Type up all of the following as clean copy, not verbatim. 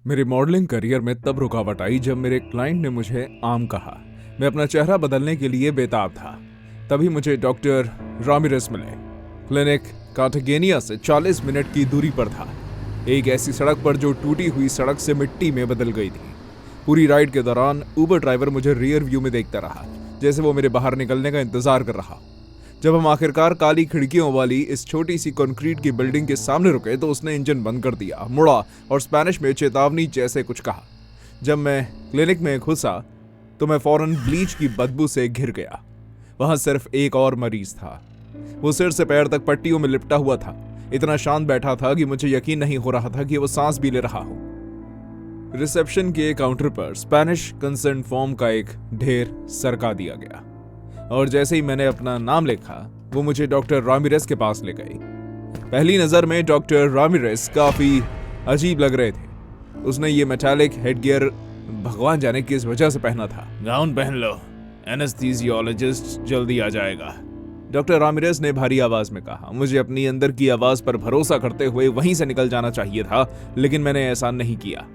मेरे modelling career में तब रुकावट आई जब मेरे क्लाइंट ने मुझे आम कहा। मैं अपना चेहरा बदलने के लिए बेताब था। तभी मुझे डॉक्टर रामिरेस मिले। क्लिनिक कार्टागेनिया से 40 मिनट की दूरी पर था, एक ऐसी सड़क पर जो टूटी हुई सड़क से मिट्टी में बदल गई थी। पूरी राइड के दौरान उबर ड्राइवर मुझे रियर व्यू में देखता रहा, जैसे वो मेरे बाहर निकलने का इंतजार कर रहा। जब हम आखिरकार काली खिड़कियों वाली इस छोटी सी कंक्रीट की बिल्डिंग के सामने रुके तो उसने इंजन बंद कर दिया, मुड़ा और स्पेनिश में चेतावनी जैसे कुछ कहा। जब मैं क्लिनिक में घुसा तो मैं फौरन ब्लीच की बदबू से घिर गया। वहां सिर्फ एक और मरीज था। वो सिर से पैर तक पट्टियों में लिपटा हुआ था, इतना शांत बैठा था कि मुझे यकीन नहीं हो रहा था कि वो सांस भी ले रहा हो। रिसेप्शन के काउंटर पर स्पेनिश कंसेंट फॉर्म का एक ढेर सरका दिया गया और जैसे ही मैंने अपना नाम लिखा वो मुझे डॉक्टर रामिरेस के पास ले गए। पहली नजर में डॉक्टर रामिरेस काफी अजीब लग रहे थे। उसने ये मेटालिक हेडगियर भगवान जाने किस वजह से पहना था। गाउन पहन लो, एनेस्थीसियोलॉजिस्ट जल्दी आ जाएगा, डॉक्टर रामिरेस ने भारी आवाज में कहा। मुझे अपनी अंदर की आवाज पर भरोसा करते हुए वहीं से निकल जाना चाहिए था, लेकिन मैंने ऐसा नहीं किया।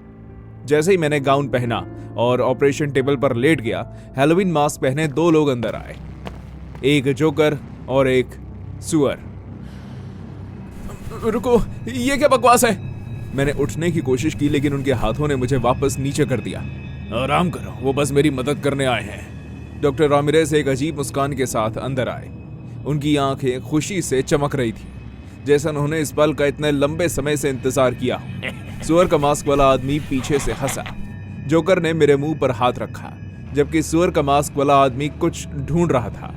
जैसे ही मैंने गाउन पहना और ऑपरेशन टेबल पर लेट गया, हैलोवीन मास्क पहने दो लोग अंदर आए, एक जोकर और एक सुअर। रुको, ये क्या बकवास है? मैंने उठने की कोशिश की लेकिन उनके हाथों ने मुझे वापस नीचे कर दिया। आराम करो, वो बस मेरी मदद करने आए हैं। डॉक्टर रामिरेस एक अजीब मुस्कान के साथ अंदर आए। उनकी आंखें खुशी से चमक रही थी, जैसा उन्होंने इस पल का इतने लंबे समय से इंतजार किया। सुअर का मास्क वाला आदमी पीछे से हंसा। जोकर ने मेरे मुंह पर हाथ रखा, जबकि सुअर का मास्क वाला आदमी कुछ ढूंढ रहा था।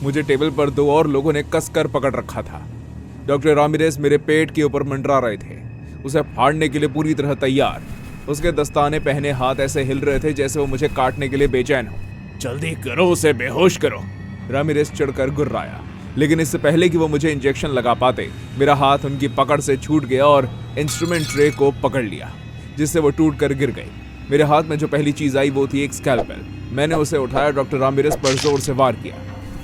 मुझे टेबल पर दो और लोगों ने कसकर पकड़ रखा था। डॉक्टर रामिरेस मेरे पेट के ऊपर मंडरा रहे थे, उसे फाड़ने के लिए पूरी तरह तैयार। उसके दस्ताने पहने हाथ ऐसे हिल रहे थे जैसे वो मुझे काटने के लिए बेचैन हो। जल्दी करो, उसे बेहोश करो। रामिरेस चढ़कर गुर्राया, लेकिन इससे पहले कि वो मुझे इंजेक्शन लगा पाते, मेरा हाथ उनकी पकड़ से छूट गया और इंस्ट्रूमेंट ट्रे को पकड़ लिया, जिससे वो टूट कर गिर गई। मेरे हाथ में जो पहली चीज आई वो थी एक स्कैल्पेल। मैंने उसे उठाया, डॉक्टर रामिरेस पर जोर से वार किया।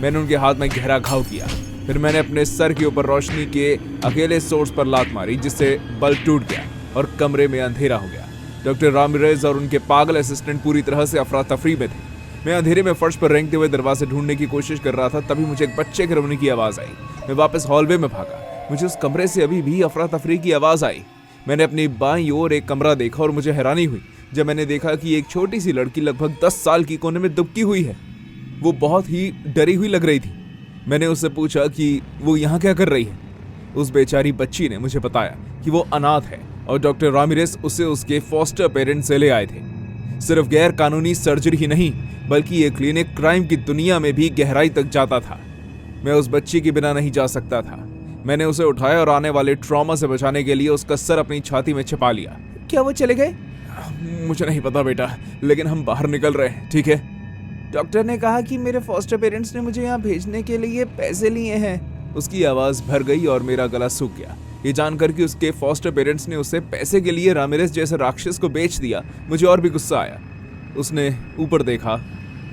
मैंने उनके हाथ में गहरा घाव किया। फिर मैंने अपने सर के ऊपर रोशनी के अकेले सोर्स पर लात मारी, जिससे बल्ब टूट गया और कमरे में अंधेरा हो गया। डॉक्टर रामिरेस और उनके पागल असिस्टेंट पूरी तरह से अफरा तफरी में थे। मैं अंधेरे में फर्श पर रेंगते हुए दरवाजे ढूंढने की कोशिश कर रहा था, तभी मुझे एक बच्चे के रोने की आवाज आई। मैं वापस हॉलवे में भागा। मुझे उस कमरे से अभी भी अफरा तफरी की आवाज आई। मैंने अपनी बाईं ओर एक कमरा देखा और मुझे हैरानी हुई जब मैंने देखा कि एक छोटी सी लड़की लगभग 10 साल की कोने में दुबकी हुई है। वो बहुत ही डरी हुई लग रही थी। मैंने उससे पूछा कि वो यहाँ क्या कर रही है। उस बेचारी बच्ची ने मुझे बताया कि वो अनाथ है और डॉक्टर रामिरेस उसे उसके फॉस्टर पेरेंट्स से ले आए थे। सिर्फ गैर कानूनी सर्जरी ही नहीं, बल्कि ये क्लिनिक क्राइम की दुनिया में भी गहराई तक जाता था। मैं उस बच्ची के बिना नहीं जा सकता था। मैंने उसे उठाया और आने वाले ट्रॉमा से बचाने के लिए उसका सर अपनी छाती में छिपा लिया। क्या वो चले गए? मुझे नहीं पता बेटा, लेकिन हम बाहर निकल रहे हैं, ठीक है? डॉक्टर ने कहा कि मेरे फॉस्टर पेरेंट्स ने मुझे यहाँ भेजने के लिए पैसे लिए हैं। उसकी आवाज भर गई और मेरा गला सूख गया। ये जानकर कि उसके फॉस्टर पेरेंट्स ने उसे पैसे के लिए रामिरेस जैसे राक्षस को बेच दिया, मुझे और भी गुस्सा आया। उसने ऊपर देखा,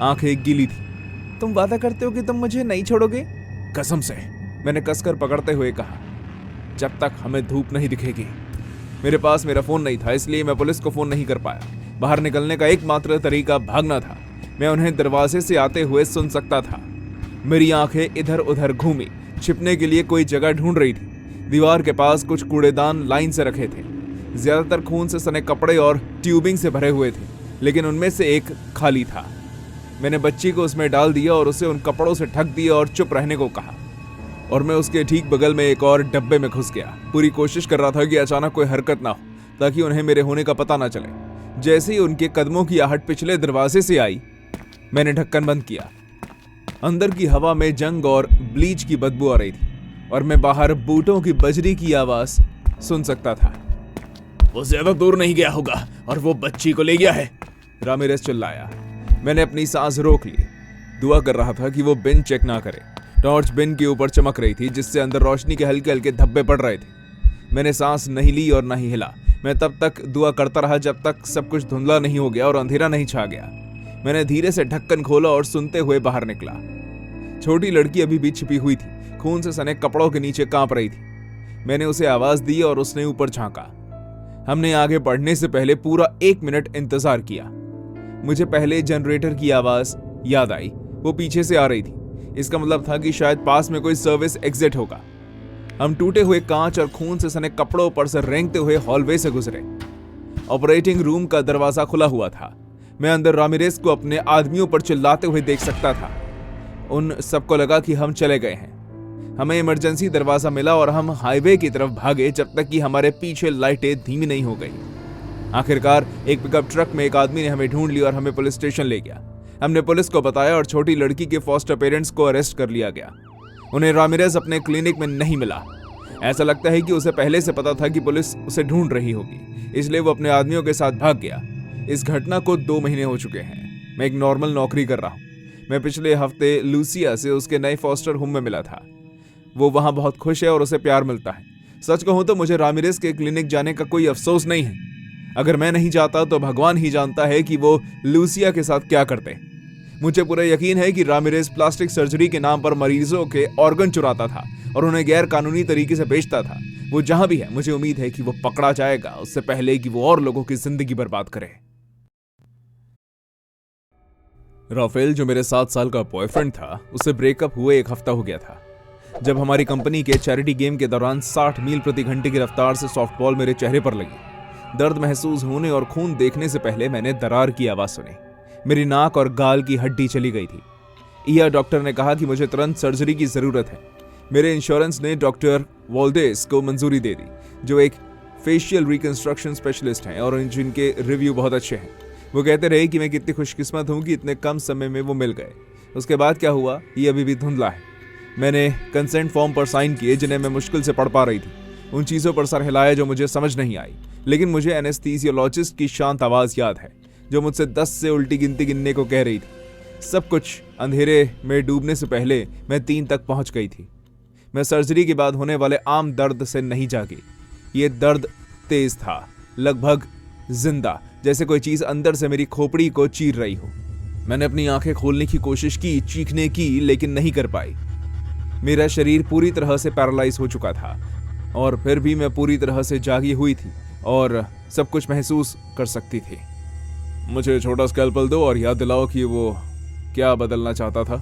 आंखें गीली थी। तुम वादा करते हो कि तुम मुझे नहीं छोड़ोगे? कसम से, मैंने कसकर पकड़ते हुए कहा, जब तक हमें धूप नहीं दिखेगी। मेरे पास मेरा फोन नहीं था, इसलिए मैं पुलिस को फोन नहीं कर पाया। बाहर निकलने का एकमात्र तरीका भागना था। मैं उन्हें दरवाजे से आते हुए सुन सकता था। मेरी आंखें इधर उधर घूमी, छिपने के लिए कोई जगह ढूंढ रही थी। दीवार के पास कुछ कूड़ेदान लाइन से रखे थे, ज्यादातर खून से सने कपड़े और ट्यूबिंग से भरे हुए थे, लेकिन उनमें से एक खाली था। मैंने बच्ची को उसमें डाल दिया और उसे उन कपड़ों से ढक दिया और चुप रहने को कहा, और मैं उसके ठीक बगल में एक और डब्बे में घुस गया। पूरी कोशिश कर रहा था कि अचानक कोई हरकत ना हो, ताकि उन्हें मेरे होने का पता ना चले। जैसे ही उनके कदमों की आहट पिछले दरवाजे से आई, मैंने ढक्कन बंद किया। अंदर की हवा में जंग और ब्लीच की बदबू आ रही थी और मैं बाहर बूटों की बजरी की आवाज सुन सकता था। वो ज्यादा दूर नहीं गया होगा और वो बच्ची को ले गया है, रामिरेस चिल्लाया। मैंने अपनी सांस रोक ली। दुआ कर रहा था कि वो बिन चेक ना करे। टॉर्च बिन के ऊपर चमक रही थी, जिससे अंदर रोशनी के हल्के हल्के धब्बे पड़ रहे थे। मैंने सांस नहीं ली और नहीं हिला। मैं तब तक दुआ करता रहा जब तक सब कुछ धुंधला नहीं हो गया और अंधेरा नहीं छा गया। मैंने धीरे से ढक्कन खोला और सुनते हुए बाहर निकला। छोटी लड़की अभी भी छिपी हुई थी, खून से सने कपड़ों के नीचे कांप रही थी। मैंने उसे आवाज दी और उसने ऊपर झांका। हमने आगे बढ़ने से पहले पूरा 1 मिनट इंतजार किया। मुझे पहले जनरेटर की आवाज याद आई, वो पीछे से आ रही थी। इसका मतलब था कि शायद पास में कोई सर्विस एग्जिट होगा। हम टूटे हुए कांच और खून से सने कपड़ों पर से रेंगते हुए हॉलवे से गुजरे। ऑपरेटिंग रूम का दरवाजा खुला हुआ था। मैं अंदर रामिरेस को अपने आदमियों पर चिल्लाते हुए देख सकता था। उन सबको लगा कि हम चले गए हैं। हमें इमरजेंसी दरवाजा मिला और हम हाईवे की तरफ भागे जब तक कि हमारे पीछे लाइटें धीमी नहीं हो गई। आखिरकार एक पिकअप ट्रक में एक आदमी ने हमें ढूंढ लिया और हमें पुलिस स्टेशन ले गया। हमने पुलिस को बताया और छोटी लड़की के फॉस्टर पेरेंट्स को अरेस्ट कर लिया गया। उन्हें रामिरेस अपने क्लिनिक में नहीं मिला। ऐसा लगता है कि उसे पहले से पता था कि पुलिस उसे ढूंढ रही होगी, इसलिए वो अपने आदमियों के साथ भाग गया। इस घटना को 2 महीने हो चुके हैं। मैं एक नॉर्मल नौकरी कर रहा हूँ। मैं पिछले हफ्ते लूसिया से उसके नए फॉस्टर होम में मिला था। वो वहां बहुत खुश है और उसे प्यार मिलता है। सच कहूं तो मुझे रामिरेस के क्लिनिक जाने का कोई अफसोस नहीं है। अगर मैं नहीं जाता तो भगवान ही जानता है कि वो लूसिया के साथ क्या करते। मुझे पूरा यकीन है कि रामिरेस प्लास्टिक सर्जरी के नाम पर मरीजों के ऑर्गन चुराता था और उन्हें गैर कानूनी तरीके से बेचता था। वो जहां भी है, मुझे उम्मीद है कि वो पकड़ा जाएगा उससे पहले कि वो और लोगों की जिंदगी बर्बाद करे। राफेल, जो मेरे 7 साल का बॉयफ्रेंड था, उससे ब्रेकअप हुए 1 हफ्ता हो गया था। जब हमारी कंपनी के चैरिटी गेम के दौरान 60 मील प्रति घंटे की रफ्तार से सॉफ्टबॉल मेरे चेहरे पर लगी। दर्द महसूस होने और खून देखने से पहले मैंने दरार की आवाज सुनी। मेरी नाक और गाल की हड्डी चली गई थी। ईआर डॉक्टर ने कहा कि मुझे तुरंत सर्जरी की जरूरत है। मेरे इंश्योरेंस ने डॉक्टर वॉल्डेस को मंजूरी दे दी, जो एक फेशियल रिकंस्ट्रक्शन स्पेशलिस्ट हैं और जिनके रिव्यू बहुत अच्छे हैं। वो कहते रहे कि मैं कितनी खुशकिस्मत हूं कि इतने कम समय में वो मिल गए। उसके बाद क्या हुआ, ये अभी भी धुंधला है। मैंने कंसेंट फॉर्म पर साइन किए जिन्हें मैं मुश्किल से पढ़ पा रही थी। उन चीज़ों पर सर हिलाया जो मुझे समझ नहीं आई, लेकिन मुझे एनेस्थीसियोलॉजिस्ट की शांत आवाज़ याद है जो मुझसे 10 से उल्टी गिनती गिनने को कह रही थी। सब कुछ अंधेरे में डूबने से पहले मैं 3 तक पहुंच गई थी। मैं सर्जरी के बाद होने वाले आम दर्द से नहीं जागी। ये दर्द तेज था, लगभग जिंदा, जैसे कोई चीज़ अंदर से मेरी खोपड़ी को चीर रही हो। मैंने अपनी आंखें खोलने की कोशिश की, चीखने की, लेकिन नहीं कर पाई। मेरा शरीर पूरी तरह से पैरालाइज हो चुका था और फिर भी मैं पूरी तरह से जागी हुई थी और सब कुछ महसूस कर सकती थी। मुझे छोटा स्कैल्पल दो और याद दिलाओ कि वो क्या बदलना चाहता था।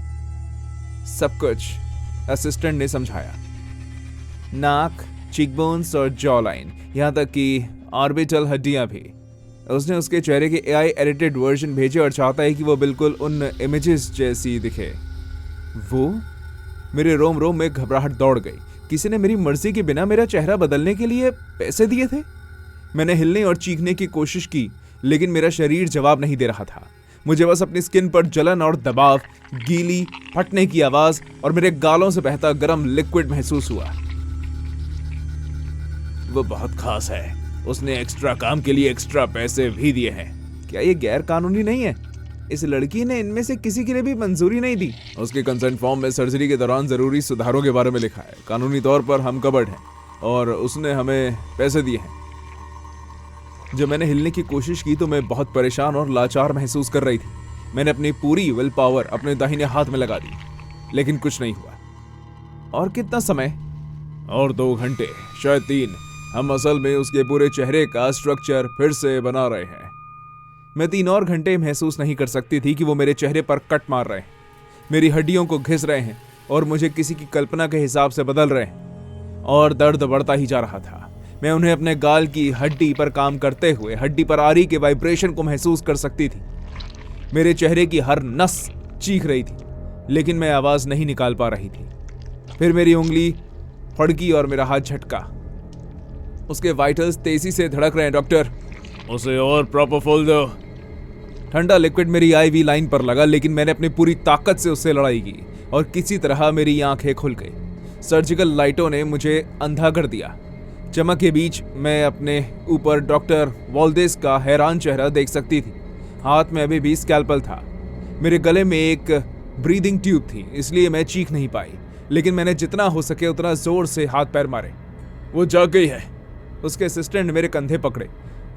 सब कुछ, असिस्टेंट ने समझाया। नाक, चीकबोन्स और जॉ लाइन, यहाँ तक कि ऑर्बिटल हड्डियां भी। उसने उसके चेहरे के AI एडिटेड वर्जन भेजे और चाहता है कि वो बिल्कुल उन इमेजेस जैसी दिखे। वो, मेरे रोम रोम में घबराहट दौड़ गई। किसी ने मेरी मर्जी के बिना मेरा चेहरा बदलने के लिए पैसे दिए थे। मैंने हिलने और चीखने की कोशिश की, लेकिन मेरा शरीर जवाब नहीं दे रहा था। मुझे बस अपनी स्किन पर जलन और दबाव, गीली फटने की आवाज और मेरे गालों से बहता गर्म लिक्विड महसूस हुआ। वो बहुत खास है। उसने एक्स्ट्रा काम के लिए एक्स्ट्रा पैसे भी दिए हैं। क्या ये गैर कानूनी नहीं है? इस लड़की ने इनमें से किसी के लिए भी मंजूरी नहीं दी। उसके कंसेंट फॉर्म में सर्जरी के दौरान जरूरी सुधारों के बारे में लिखा है। कानूनी तौर पर हम कवर्ड हैं और उसने हमें पैसे दिए हैं। जब मैंने हिलने की कोशिश की तो मैं बहुत परेशान और लाचार महसूस कर रही थी। मैंने अपनी पूरी विल पावर अपने दाहिने हाथ में लगा दी, लेकिन कुछ नहीं हुआ। और कितना समय? और 2 घंटे, शायद 3। हम असल में उसके पूरे चेहरे का स्ट्रक्चर फिर से बना रहे हैं। मैं 3 और घंटे महसूस नहीं कर सकती थी कि वो मेरे चेहरे पर कट मार रहे हैं, मेरी हड्डियों को घिस रहे हैं और मुझे किसी की कल्पना के हिसाब से बदल रहे हैं। और दर्द बढ़ता ही जा रहा था। मैं उन्हें अपने गाल की हड्डी पर काम करते हुए हड्डी पर आ रही के वाइब्रेशन को महसूस कर सकती थी। मेरे चेहरे की हर नस चीख रही थी, लेकिन मैं आवाज नहीं निकाल पा रही थी। फिर मेरी उंगली फड़की और मेरा हाथ झटका। उसके वाइटल्स तेजी से धड़क रहे हैं। डॉक्टर, उसे और प्रोपोफॉल दो। ठंडा लिक्विड मेरी IV लाइन पर लगा, लेकिन मैंने अपनी पूरी ताकत से उससे लड़ाई की और किसी तरह मेरी आंखें खुल गई। सर्जिकल लाइटों ने मुझे अंधा कर दिया। चमक के बीच मैं अपने ऊपर डॉक्टर वॉल्डेस का हैरान चेहरा देख सकती थी। हाथ में अभी भी स्कैल्पल था। मेरे गले में एक ब्रीदिंग ट्यूब थी, इसलिए मैं चीख नहीं पाई, लेकिन मैंने जितना हो सके उतना जोर से हाथ पैर मारे। वो जाग गई है। उसके असिस्टेंट मेरे कंधे पकड़े,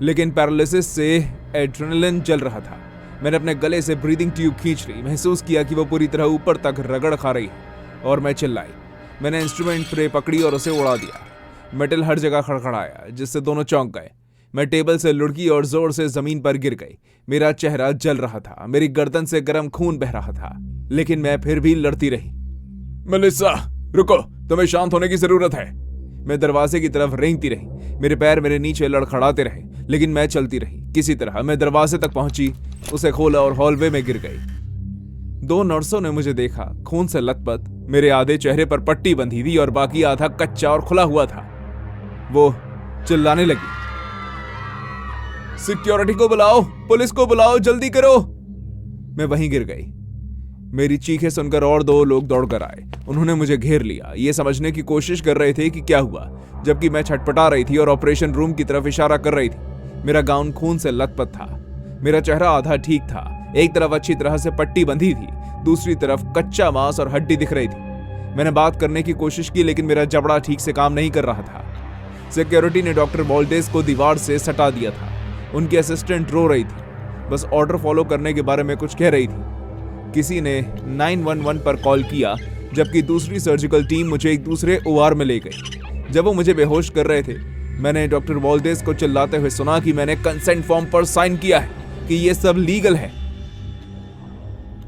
लेकिन पैरालिसिस से एड्रेनलिन जल रहा था। मैंने अपने गले से ब्रीदिंग ट्यूब खींच ली। महसूस किया कि वो पूरी तरह ऊपर तक रगड़ खा रही है और मैं चिल्लाई। मैंने इंस्ट्रूमेंट ट्रे पकड़ी और उसे उड़ा दिया। मेटल हर जगह खड़खड़ाया, जिससे दोनों चौंक गए। मैं टेबल से लुढ़की और जोर से जमीन पर गिर गई। मेरा चेहरा जल रहा था, मेरी गर्दन से गर्म खून बह रहा था, लेकिन मैं फिर भी लड़ती रही। मेलिसा, रुको, तुम्हें शांत होने की जरूरत है। मैं दरवाजे की तरफ रेंगती रही। मेरे पैर मेरे नीचे लड़खड़ाते रहे, लेकिन मैं चलती रही। किसी तरह मैं दरवाजे तक पहुंची, उसे खोला और हॉलवे में गिर गई। 2 नर्सों ने मुझे देखा, खून से लथपथ। मेरे आधे चेहरे पर पट्टी बंधी थी और बाकी आधा कच्चा और खुला हुआ था। वो चिल्लाने लगी, सिक्योरिटी को बुलाओ, पुलिस को बुलाओ, जल्दी करो। मैं वहीं गिर गई। मेरी चीखें सुनकर और 2 लोग दौड़कर आए। उन्होंने मुझे घेर लिया, ये समझने की कोशिश कर रहे थे कि क्या हुआ, जबकि मैं छटपटा रही थी और ऑपरेशन रूम की तरफ इशारा कर रही थी। मेरा गाउन खून से लथपथ था, मेरा चेहरा आधा ठीक था, एक तरफ अच्छी तरह से पट्टी बंधी थी, दूसरी तरफ कच्चा मांस और हड्डी दिख रही थी। मैंने बात करने की कोशिश की, लेकिन मेरा जबड़ा ठीक से काम नहीं कर रहा था। सिक्योरिटी ने डॉक्टर वॉल्डेस को दीवार से सटा दिया था। उनकी असिस्टेंट रो रही थी, बस ऑर्डर फॉलो करने के बारे में कुछ कह रही थी। किसी ने 911 पर कॉल किया, जबकि दूसरी सर्जिकल टीम मुझे एक दूसरे OR में ले गई। जब वो मुझे बेहोश कर रहे थे, मैंने डॉक्टर वॉल्डेस को चिल्लाते हुए सुना कि मैंने कंसेंट फॉर्म पर साइन किया है, कि ये सब लीगल है।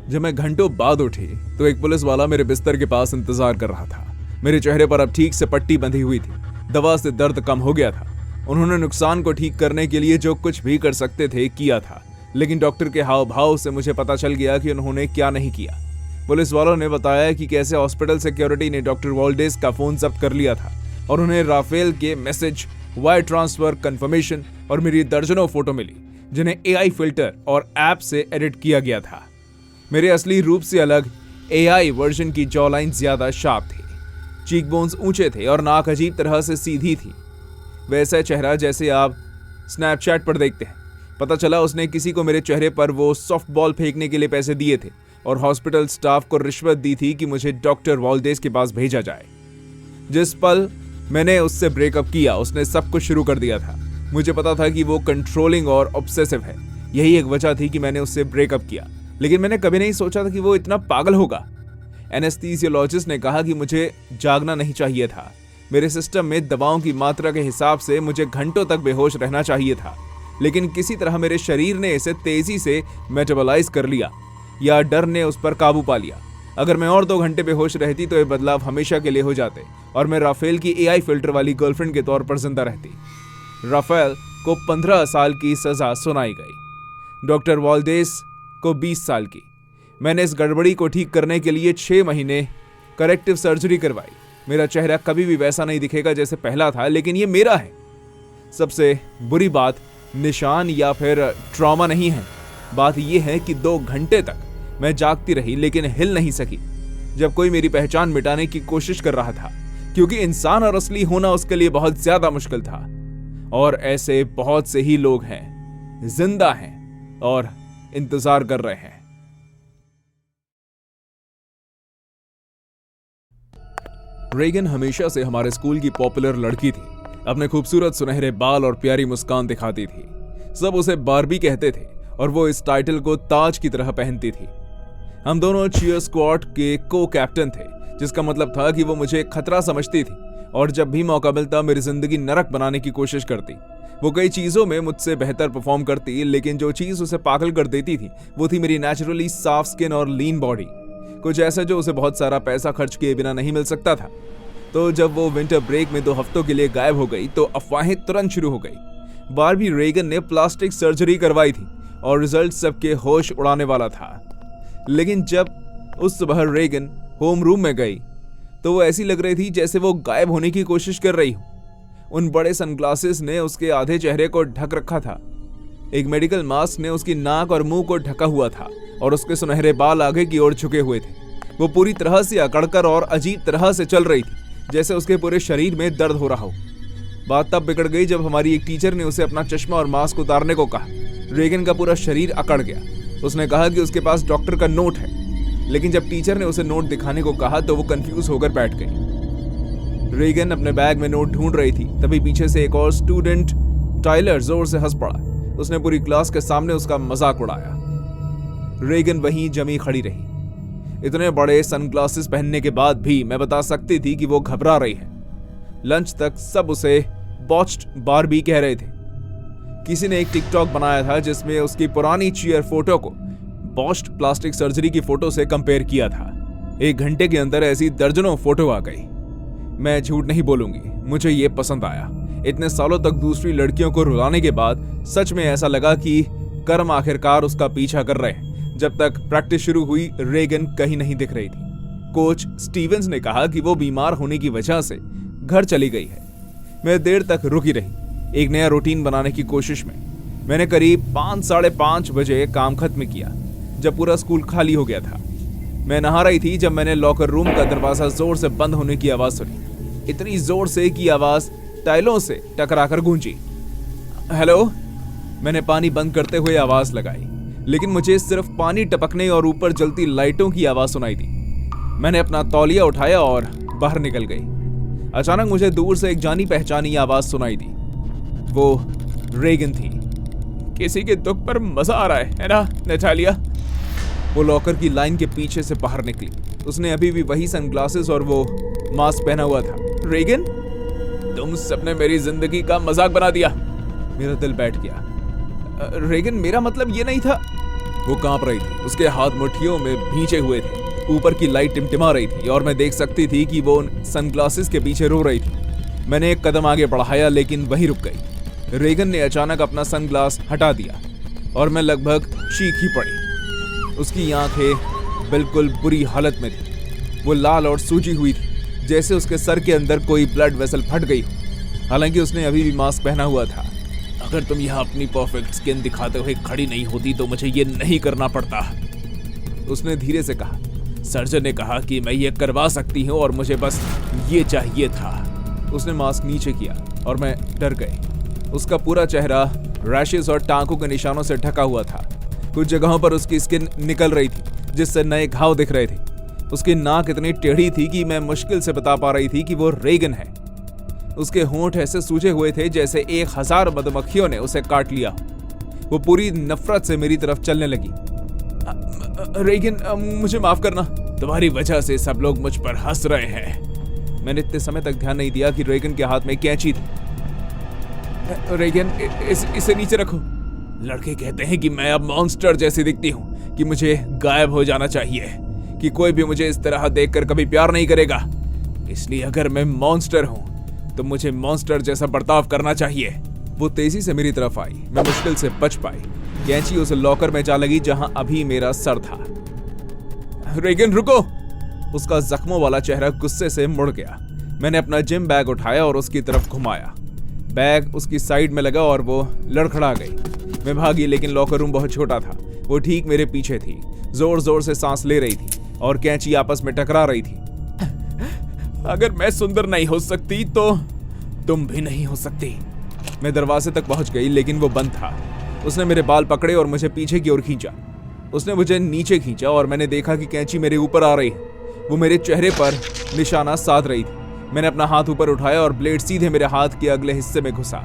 जब मैं घंटों बाद उठी तो एक पुलिस वाला मेरे बिस्तर के पास इंतजार कर रहा था। मेरे चेहरे पर अब ठीक से पट्टी बंधी हुई थी, दवा से दर्द कम हो गया था। उन्होंने नुकसान को ठीक करने के लिए जो कुछ भी कर सकते थे किया था, लेकिन डॉक्टर के हाव भाव से मुझे पता चल गया कि उन्होंने क्या नहीं किया। पुलिस वालों ने बताया कि कैसे हॉस्पिटल सिक्योरिटी ने डॉक्टर वॉल्डेस का फोन जब्त कर लिया था और उन्हें राफेल के मैसेज, वायर ट्रांसफर कंफर्मेशन और मेरी दर्जनों फोटो मिली, जिन्हें AI फिल्टर और ऐप से एडिट किया गया था। मेरे असली रूप से अलग AI वर्जन की जॉ लाइन ज्यादा शार्प थी, चीक बोन्स ऊंचे थे और नाक अजीब तरह से सीधी थी। वैसा चेहरा जैसे आप स्नैपचैट पर देखते हैं। पता चला उसने किसी को मेरे चेहरे पर वो सॉफ्ट बॉल फेंकने के लिए पैसे दिए थे और हॉस्पिटल स्टाफ को रिश्वत दी थी कि मुझे डॉक्टर वॉल्डेस के पास भेजा जाए। जिस पल मैंने उससे ब्रेकअप किया, उसने सब कुछ शुरू कर दिया था। मुझे पता था कि वो कंट्रोलिंग और ऑब्सेसिव है, यही एक वजह थी कि मैंने उससे ब्रेकअप किया, लेकिन मैंने कभी नहीं सोचा था कि वो इतना पागल होगा। एनेस्थीसियोलॉजिस्ट ने कहा कि मुझे जागना नहीं चाहिए था। मेरे सिस्टम में दवाओं की मात्रा के हिसाब से मुझे घंटों तक बेहोश रहना चाहिए था, लेकिन किसी तरह मेरे शरीर ने इसे तेजी से मेटाबॉलाइज कर लिया, या डर ने उस पर काबू पा लिया। अगर मैं और 2 घंटे बेहोश रहती तो ये बदलाव हमेशा के लिए हो जाते और मैं राफेल की AI फिल्टर वाली गर्लफ्रेंड के तौर पर जिंदा रहती। राफेल को 15 साल की सजा सुनाई गई, डॉक्टर वॉल्डेस को 20 साल की। मैंने इस गड़बड़ी को ठीक करने के लिए 6 महीने करेक्टिव सर्जरी करवाई। मेरा चेहरा कभी भी वैसा नहीं दिखेगा जैसे पहला था, लेकिन ये मेरा है। सबसे बुरी बात निशान या फिर ट्रॉमा नहीं है, बात यह है कि 2 घंटे तक मैं जागती रही लेकिन हिल नहीं सकी, जब कोई मेरी पहचान मिटाने की कोशिश कर रहा था, क्योंकि इंसान और असली होना उसके लिए बहुत ज्यादा मुश्किल था। और ऐसे बहुत से ही लोग हैं, जिंदा हैं और इंतजार कर रहे हैं। रेगन हमेशा से हमारे स्कूल की पॉपुलर लड़की थी। अपने खूबसूरत सुनहरे बाल और प्यारी मुस्कान दिखाती थी। सब उसे बार्बी कहते थे और वो इस टाइटल को ताज की तरह पहनती थी। हम दोनों चीयर स्क्वाड के को कैप्टन थे, जिसका मतलब था कि वो मुझे खतरा समझती थी और जब भी मौका मिलता मेरी जिंदगी नरक बनाने की कोशिश करती। वो कई चीजों में मुझसे बेहतर परफॉर्म करती, लेकिन जो चीज उसे पागल कर देती थी वो थी मेरी नेचुरली साफ स्किन और लीन बॉडी, कुछ ऐसा जो उसे बहुत सारा पैसा खर्च किए बिना नहीं मिल सकता था। तो जब वो विंटर ब्रेक में 2 हफ्तों के लिए गायब हो गई तो अफवाहें तुरंत शुरू हो गई। बार्बी रेगन ने प्लास्टिक सर्जरी करवाई थी और रिजल्ट सबके होश उड़ाने वाला था। लेकिन जब उस सुबह रेगन होम रूम में गई तो वो ऐसी लग रही थी जैसे वो गायब होने की कोशिश कर रही हो। उन बड़े सनग्लासेस ने उसके आधे चेहरे को ढक रखा था, एक मेडिकल मास्क ने उसकी नाक और मुंह को ढका हुआ था और उसके सुनहरे बाल आगे की ओर झुके हुए थे। वो पूरी तरह से अकड़कर और अजीब तरह से चल रही थी, जैसे उसके पूरे शरीर में दर्द हो रहा हो। बात तब बिगड़ गई जब हमारी एक टीचर ने उसे अपना चश्मा और मास्क उतारने को कहा। रेगन का पूरा शरीर अकड़ गया। उसने कहा कि उसके पास डॉक्टर का नोट है, लेकिन जब टीचर ने उसे नोट दिखाने को कहा तो वो कंफ्यूज होकर बैठ गई। रेगन अपने बैग में नोट ढूंढ रही थी, तभी पीछे से एक और स्टूडेंट टाइलर जोर से हंस पड़ा। उसने पूरी क्लास के सामने उसका मजाक उड़ाया। रेगन वहीं जमी खड़ी रही। इतने बड़े सनग्लासेस पहनने के बाद भी मैं बता सकती थी कि वो घबरा रही है। लंच तक सब उसे बॉच्ड बार्बी कह रहे थे। किसी ने एक टिकटॉक बनाया था जिसमें उसकी पुरानी चीयर फोटो को बॉस्ट प्लास्टिक सर्जरी की फोटो से कंपेयर किया था। 1 घंटे के अंदर ऐसी दर्जनों फोटो आ गई। मैं झूठ नहीं बोलूंगी, मुझे ये पसंद आया। इतने सालों तक दूसरी लड़कियों को रुलाने के बाद सच में ऐसा लगा कि कर्म आखिरकार उसका पीछा कर रहे हैं। जब तक प्रैक्टिस शुरू हुई, रेगन कहीं नहीं दिख रही थी। कोच स्टीवंस ने कहा कि वो बीमार होने की वजह से घर चली गई है। मैं देर तक रुकी रही, एक नया रूटीन बनाने की कोशिश में। मैंने करीब 5 साढ़े 5 बजे काम खत्म किया, जब पूरा स्कूल खाली हो गया था। मैं नहा रही थी जब मैंने लॉकर रूम का दरवाजा जोर से बंद होने की आवाज सुनी। इतनी जोर से कि आवाज टाइलों से टकराकर गूंजी। हेलो, मैंने पानी बंद करते हुए आवाज लगाई, लेकिन मुझे सिर्फ पानी टपकने और ऊपर जलती लाइटों की आवाज सुनाई दी। मैंने अपना तौलिया उठाया और बाहर निकल गई। अचानक मुझे दूर से एक जानी पहचानी आवाज सुनाई दी। वो रेगन थी। किसी के दुख पर मजा आ रहा है ना नेटालिया? वो लॉकर की लाइन के पीछे से बाहर निकली। उसने अभी भी वही सनग्लासेस और वो मास्क पहना हुआ था। रेगन, तुम सबने मेरी जिंदगी का मजाक बना दिया। मेरा दिल बैठ गया। रेगन, मेरा मतलब ये नहीं था। वो कांप रही थी, उसके हाथ मुट्ठियों में भींचे हुए थे। ऊपर की लाइट टिमटिमा रही थी और मैं देख सकती थी कि वो उन सनग्लासेस के पीछे रो रही थी। मैंने एक कदम आगे बढ़ाया, लेकिन वहीं रुक गई। रेगन ने अचानक अपना सनग्लास हटा दिया और मैं लगभग चीख ही पड़ी। उसकी आंखें बिल्कुल बुरी हालत में थी। वो लाल और सूजी हुई थी, जैसे उसके सर के अंदर कोई ब्लड वेसल फट गई हो। हालांकि उसने अभी भी मास्क पहना हुआ था। अगर तुम यहाँ अपनी परफेक्ट स्किन दिखाते हुए खड़ी नहीं होती तो मुझे ये नहीं करना पड़ता, उसने धीरे से कहा। सर्जन ने कहा कि मैं ये करवा सकती हूँ और मुझे बस ये चाहिए था। उसने मास्क नीचे किया और मैं डर गई। उसका पूरा चेहरा रैशेस और टांकों के निशानों से ढका हुआ था। कुछ जगहों पर उसकी स्किन निकल रही थी, जिससे नए घाव दिख रहे थे। उसकी नाक इतनी टेढ़ी थी कि मैं मुश्किल से बता पा रही थी कि वो रेगन है। उसके होंठ ऐसे सूजे हुए थे जैसे 1000 मधुमक्खियों ने उसे काट लिया। वो पूरी नफरत से मेरी तरफ चलने लगी। रेगन, मुझे माफ करना, तुम्हारी वजह से सब लोग मुझ पर हंस रहे हैं। मैंने इतने समय तक ध्यान नहीं दिया कि रेगन के हाथ में कैंची थी। रेगन, इसे नीचे रखो। लड़के कहते हैं कि मैं अब मॉन्स्टर जैसी दिखती हूँ, कि मुझे गायब हो जाना चाहिए, कि कोई भी मुझे इस तरह देखकर कभी प्यार नहीं करेगा। इसलिए अगर मैं मॉन्स्टर हूँ तो मुझे मॉन्स्टर जैसा बर्ताव करना चाहिए। वो तेजी से मेरी तरफ आई। मैं मुश्किल से बच पाई। कैंची उस लॉकर में जा लगी जहां अभी मेरा सर था। रेगन, रुको! उसका जख्मों वाला चेहरा गुस्से से मुड़ गया। मैंने अपना जिम बैग उठाया और उसकी तरफ घुमाया। बैग उसकी साइड में लगा और वो लड़खड़ा गई। मैं भागी, लेकिन लॉकर रूम बहुत छोटा था। वो ठीक मेरे पीछे थी, जोर जोर से सांस ले रही थी और कैंची आपस में टकरा रही थी। अगर मैं सुंदर नहीं हो सकती तो तुम भी नहीं हो सकती। मैं दरवाजे तक पहुंच गई, लेकिन वो बंद था। उसने मेरे बाल पकड़े और मुझे पीछे की ओर खींचा। उसने मुझे नीचे खींचा और मैंने देखा कि कैंची मेरे ऊपर आ रही है। वो मेरे चेहरे पर निशाना साध रही थी। मैंने अपना हाथ ऊपर उठाया और ब्लेड सीधे मेरे हाथ के अगले हिस्से में घुसा।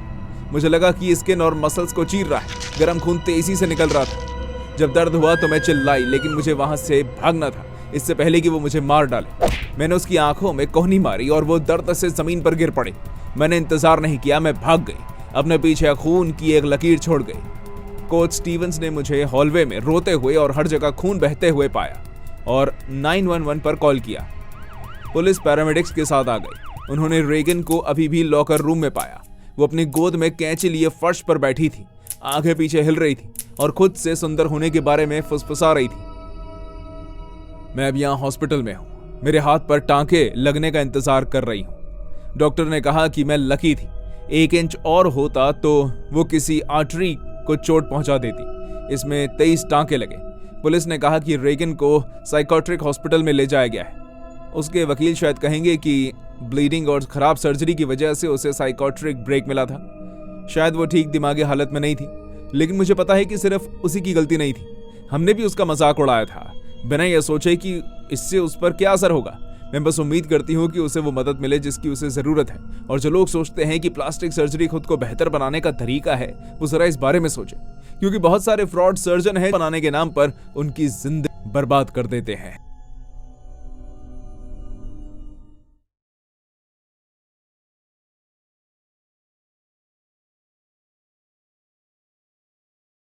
मुझे लगा कि स्किन और मसल्स को चीर रहा है। गर्म खून तेजी से निकल रहा था। जब दर्द हुआ तो मैं चिल्लाई, लेकिन मुझे वहां से भागना था, इससे पहले कि वो मुझे मार डाले। मैंने उसकी आंखों में कोहनी मारी और वो दर्द से जमीन पर गिर पड़े। मैंने इंतजार नहीं किया, मैं भाग गई। अपने पीछे खून की एक लकीर छोड़ गई। कोच स्टीवंस ने मुझे हॉलवे में रोते हुए और हर जगह खून बहते हुए पाया और 911 पर कॉल किया। पुलिस पैरामेडिक्स के साथ आ गई। उन्होंने रेगन को अभी भी लॉकर रूम में पाया। वो अपनी गोद में कैंची लिए फर्श पर बैठी थी, आंखें पीछे हिल रही थी और खुद से सुंदर होने के बारे में फुसफुसा रही थी। मैं अब यहाँ हॉस्पिटल में हूँ, मेरे हाथ पर टांके लगने का इंतजार कर रही हूँ। डॉक्टर ने कहा कि मैं लकी थी, 1 इंच और होता तो वो किसी आर्टरी को चोट पहुंचा देती। इसमें 23 टांके लगे। पुलिस ने कहा कि रेगन को साइकोट्रिक हॉस्पिटल में ले जाया गया है। उसके वकील शायद कहेंगे कि ब्लीडिंग और खराब सर्जरी की वजह से उसे साइकोट्रिक ब्रेक मिला था। शायद वो ठीक दिमागी हालत में नहीं थी, लेकिन मुझे पता है कि सिर्फ उसी की गलती नहीं थी। हमने भी उसका मजाक उड़ाया था, बिना यह सोचे कि इससे उस पर क्या असर होगा। मैं बस उम्मीद करती हूँ कि उसे वो मदद मिले जिसकी उसे जरूरत है। और जो लोग सोचते हैं कि प्लास्टिक सर्जरी खुद को बेहतर बनाने का तरीका है, वो जरा इस बारे में सोचें, क्योंकि बहुत सारे फ्रॉड सर्जन हैं बनाने के नाम पर उनकी जिंदगी बर्बाद कर देते हैं।